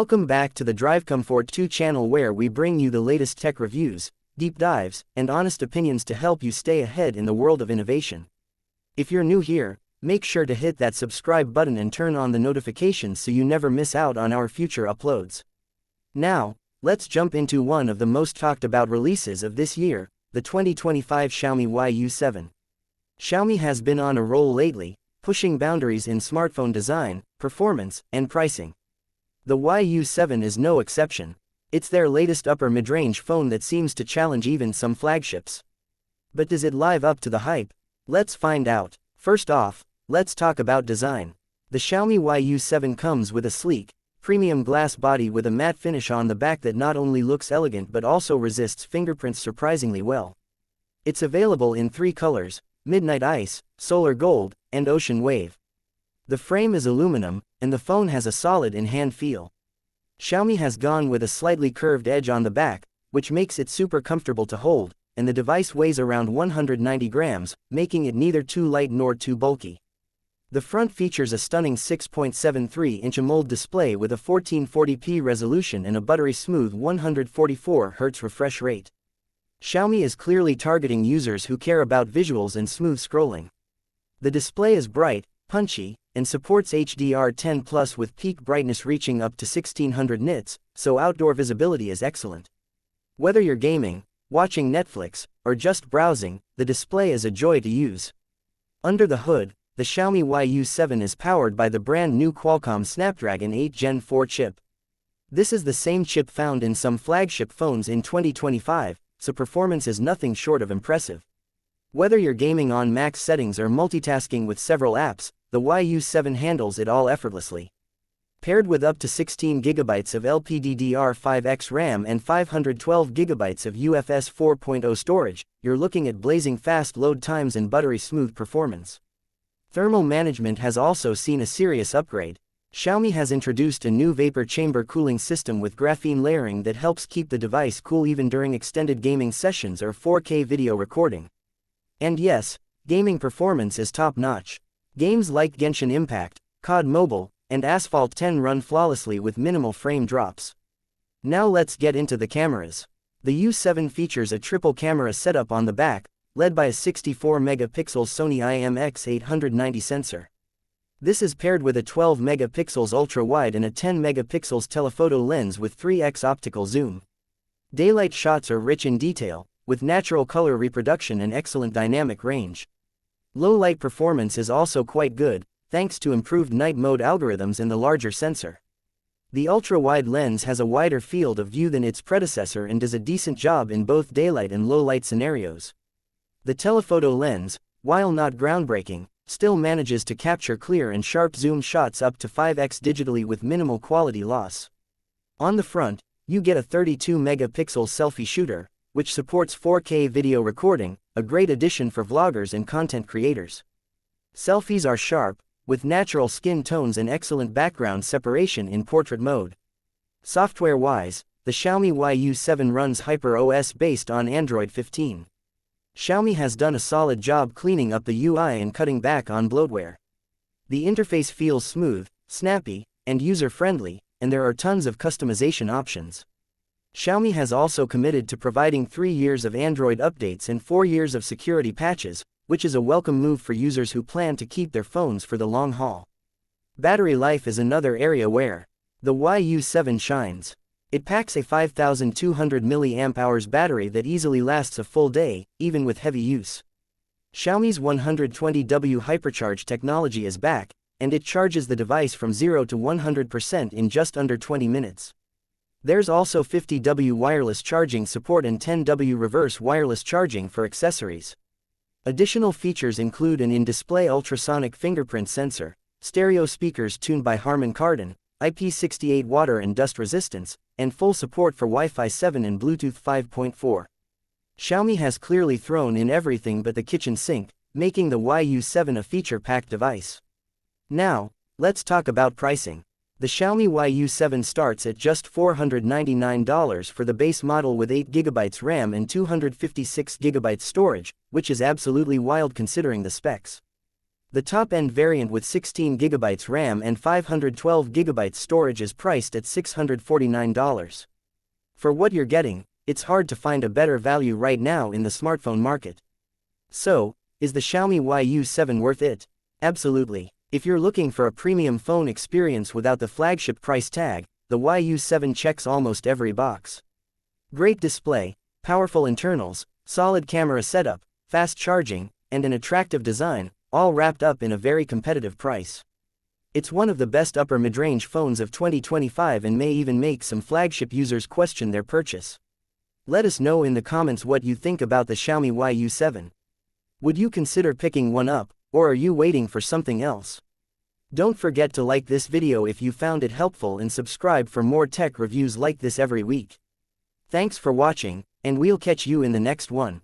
Welcome back to the Drive Comfort 2 channel, where we bring you the latest tech reviews, deep dives, and honest opinions to help you stay ahead in the world of innovation. If you're new here, make sure to hit that subscribe button and turn on the notifications so you never miss out on our future uploads. Now, let's jump into one of the most talked about releases of this year, the 2025 Xiaomi YU7. Xiaomi has been on a roll lately, pushing boundaries in smartphone design, performance, and pricing. The YU7 is no exception. It's their latest upper mid-range phone that seems to challenge even some flagships. But does it live up to the hype? Let's find out. First off, let's talk about design. The Xiaomi YU7 comes with a sleek, premium glass body with a matte finish on the back that not only looks elegant but also resists fingerprints surprisingly well. It's available in 3 colors: Midnight Ice, Solar Gold, and Ocean Wave. The frame is aluminum, and the phone has a solid in-hand feel. Xiaomi has gone with a slightly curved edge on the back, which makes it super comfortable to hold, and the device weighs around 190 grams, making it neither too light nor too bulky. The front features a stunning 6.73-inch AMOLED display with a 1440p resolution and a buttery-smooth 144Hz refresh rate. Xiaomi is clearly targeting users who care about visuals and smooth scrolling. The display is bright, punchy, and supports HDR10+ with peak brightness reaching up to 1600 nits, so outdoor visibility is excellent. Whether you're gaming, watching Netflix, or just browsing, the display is a joy to use. Under the hood, the Xiaomi YU7 is powered by the brand new Qualcomm Snapdragon 8 Gen 4 chip. This is the same chip found in some flagship phones in 2025, so performance is nothing short of impressive. Whether you're gaming on max settings or multitasking with several apps, the YU7 handles it all effortlessly. Paired with up to 16GB of LPDDR5X RAM and 512GB of UFS 4.0 storage, you're looking at blazing fast load times and buttery smooth performance. Thermal management has also seen a serious upgrade. Xiaomi has introduced a new vapor chamber cooling system with graphene layering that helps keep the device cool even during extended gaming sessions or 4K video recording. And yes, gaming performance is top-notch. Games like Genshin Impact, COD Mobile, and Asphalt 10 run flawlessly with minimal frame drops. Now let's get into the cameras. The YU7 features a triple camera setup on the back, led by a 64-megapixel Sony IMX890 sensor. This is paired with a 12-megapixels ultra-wide and a 10-megapixels telephoto lens with 3x optical zoom. Daylight shots are rich in detail, with natural color reproduction and excellent dynamic range. Low-light performance is also quite good, thanks to improved night mode algorithms in the larger sensor. The ultra-wide lens has a wider field of view than its predecessor and does a decent job in both daylight and low-light scenarios. The telephoto lens, while not groundbreaking, still manages to capture clear and sharp zoom shots up to 5x digitally with minimal quality loss. On the front, you get a 32-megapixel selfie shooter, which supports 4K video recording, a great addition for vloggers and content creators. Selfies are sharp, with natural skin tones and excellent background separation in portrait mode. Software-wise, the Xiaomi YU7 runs HyperOS based on Android 15. Xiaomi has done a solid job cleaning up the UI and cutting back on bloatware. The interface feels smooth, snappy, and user-friendly, and there are tons of customization options. Xiaomi has also committed to providing 3 years of Android updates and 4 years of security patches, which is a welcome move for users who plan to keep their phones for the long haul. Battery life is another area where the YU7 shines. It packs a 5200 mAh battery that easily lasts a full day, even with heavy use. Xiaomi's 120W hypercharge technology is back, and it charges the device from 0 to 100% in just under 20 minutes. There's also 50W wireless charging support and 10W reverse wireless charging for accessories. Additional features include an in-display ultrasonic fingerprint sensor, stereo speakers tuned by Harman Kardon, IP68 water and dust resistance, and full support for Wi-Fi 7 and Bluetooth 5.4. Xiaomi has clearly thrown in everything but the kitchen sink, making the YU7 a feature-packed device. Now, let's talk about pricing. The Xiaomi YU7 starts at just $499 for the base model with 8GB RAM and 256GB storage, which is absolutely wild considering the specs. The top-end variant with 16GB RAM and 512GB storage is priced at $649. For what you're getting, it's hard to find a better value right now in the smartphone market. So, is the Xiaomi YU7 worth it? Absolutely. If you're looking for a premium phone experience without the flagship price tag, the YU7 checks almost every box. Great display, powerful internals, solid camera setup, fast charging, and an attractive design, all wrapped up in a very competitive price. It's one of the best upper mid-range phones of 2025 and may even make some flagship users question their purchase. Let us know in the comments what you think about the Xiaomi YU7. Would you consider picking one up, or are you waiting for something else? Don't forget to like this video if you found it helpful and subscribe for more tech reviews like this every week. Thanks for watching, and we'll catch you in the next one.